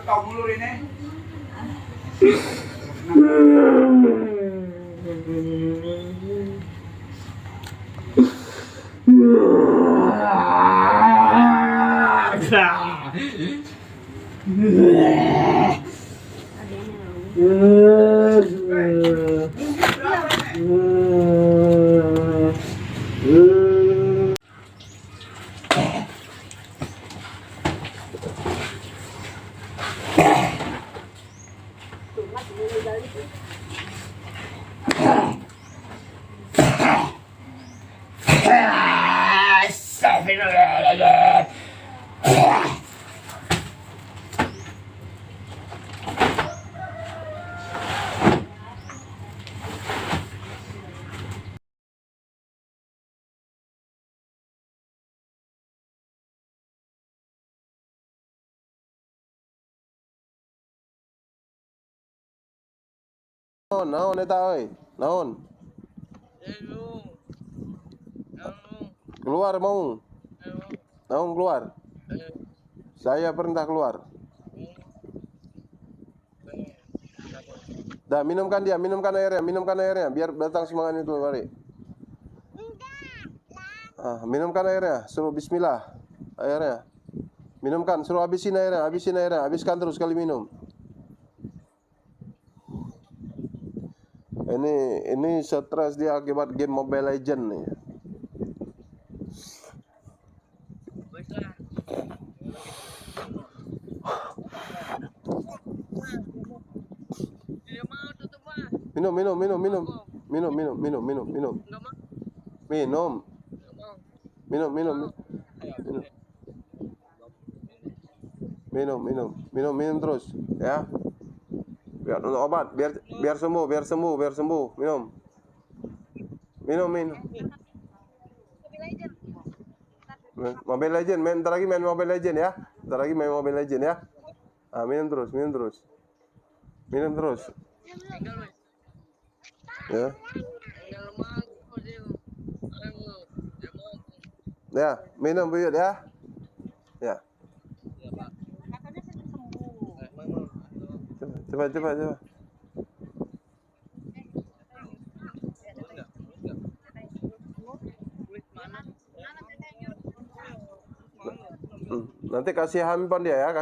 kau mulur ini. Naon eta euy? Naon? Keluar mau. Naon keluar? Saya perintah keluar. Dah minumkan airnya, biar datang semangat itu balik. Minumkan airnya, suruh bismillah airnya. Minumkan, suruh habisin airnya, habiskan terus sekali minum. Ini stres dia akibat game Mobile Legend nih. Minum. Minum terus, ya. Biar obat, biar sembuh. Minum. Mobile Legend, bentar lagi main Mobile Legend ya. Minum terus. Ya. Ya, minum buyut ya. Ya. Coba. Nanti kasih handphone dia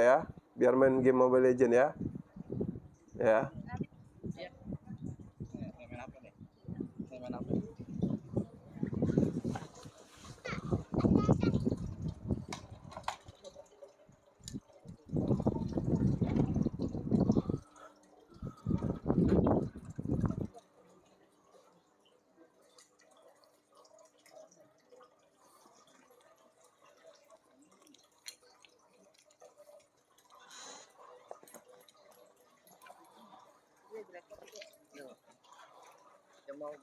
ya, biar main game Mobile Legend ya. Ya. Dia mau.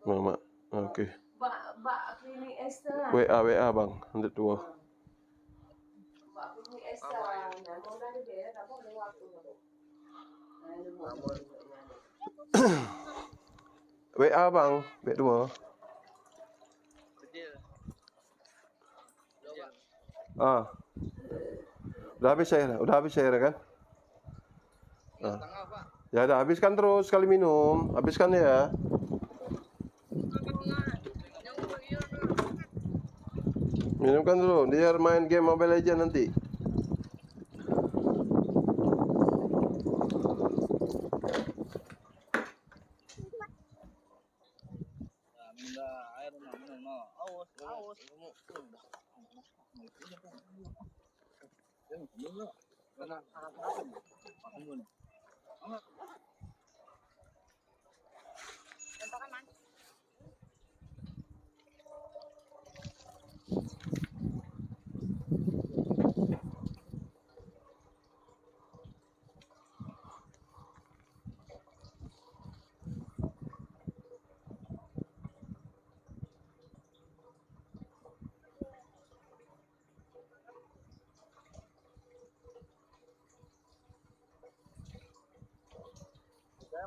Mama, oke. WA bang, 102. WA bang, B2. Udah habis airnya kan? Ya udah, habiskan terus sekali minum, habiskan ya. Minumkan dulu, biar main game Mobile Legends nanti.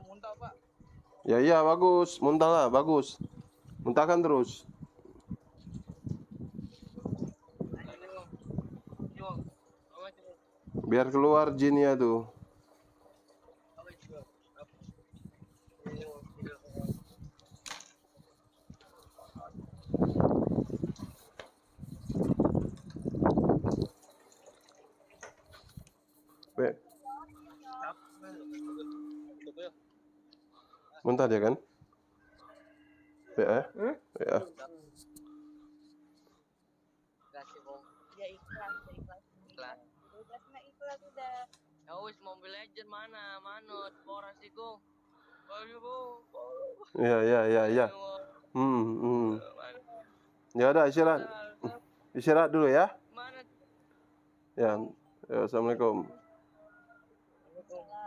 muntah, Pak. Ya iya bagus, muntahlah bagus. Muntahkan terus. Ayo, yuk. Awas, yuk. Biar keluar jinnya tuh. Awas, yuk. Yuk, yuk. Be, Tutup, yuk. muntah dia kan? Be, ya. Kasih, Bang. Ya ikhlas, ya ikhlas. Ikhlas. Ikhlas nggak ikhlas udah. Ya wis, Mobile Legend mana? Manut, Poras sih, Go. Ayo, Bang. Ya. Ya udah istirahat. Istirahat dulu ya. Mana? Ya. Ya, assalamualaikum. Waalaikumsalam.